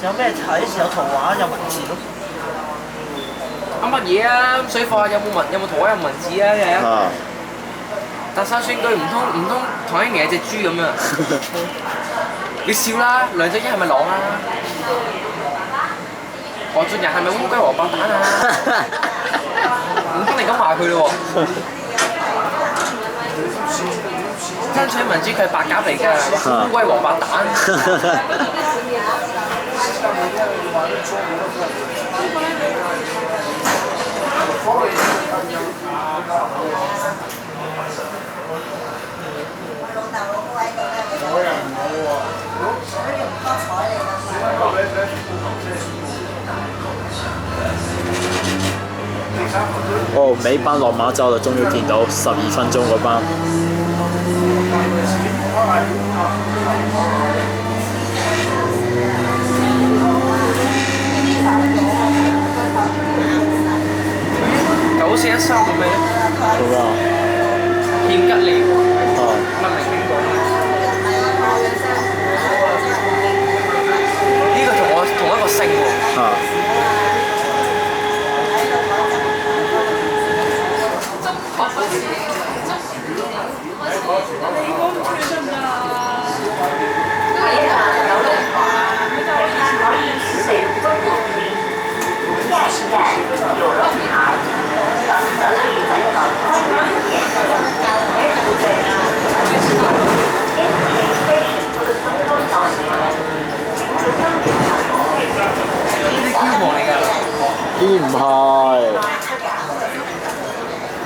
有咩睇？有圖畫有文字咯。乜嘢啊？水貨有冇圖畫有文字啊？有。特首選舉唔通唐英年係隻豬咁樣？你笑啦！梁振英係咪狼啊？何俊仁係咪烏龜王八蛋啊？唔通你咁話佢咯喎？爭取民主佢係白鴿嚟㗎，烏龜王八蛋。哦，尾班落馬洲啦，終於見到12分鐘嗰班。9413係咪咧？好啊。欠吉利。哦。乜名邊個？呢個同我同一個姓喎。啊。呢啲唔係。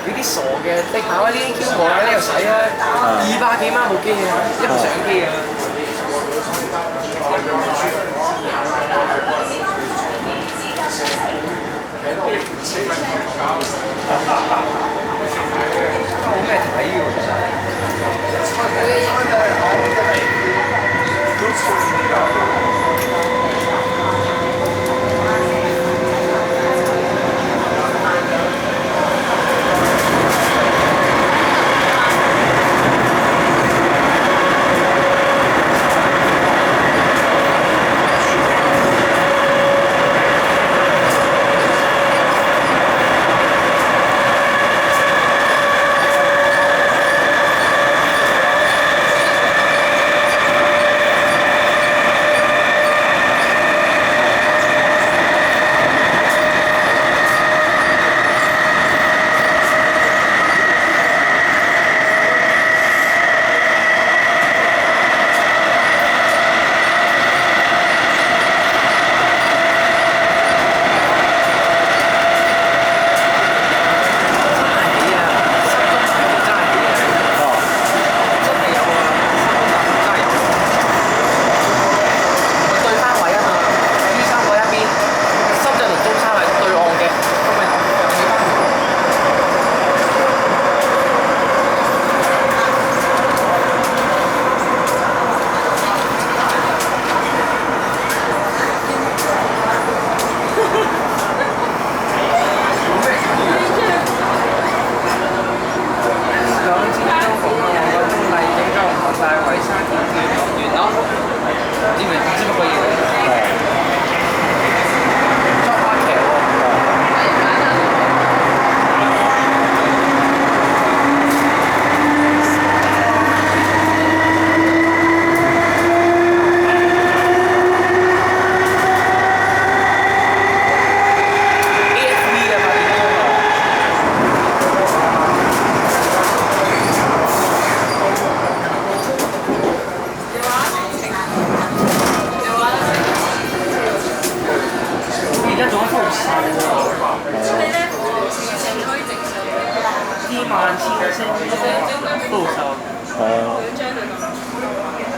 呢啲傻嘅，你考下呢啲 Q 模喺呢度使啊，200幾蚊部機啊，一部相機啊。冇咩睇喎，其實。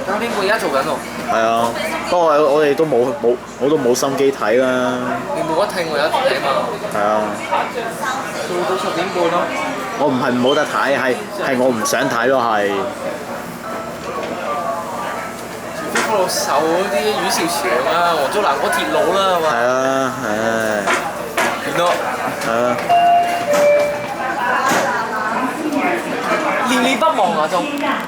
9點半而家做緊喎。係啊，不過我哋都我都冇心機睇啦。你冇得聽，我有得睇嘛。係啊。做到10點半咯。我唔係冇得睇，係我唔想睇咯，係。除非嗰度受嗰啲阮兆祥啊、黃祖藍嗰鐵路啦，係嘛？係啊，係。見到。係啊。念念不忘啊，仲。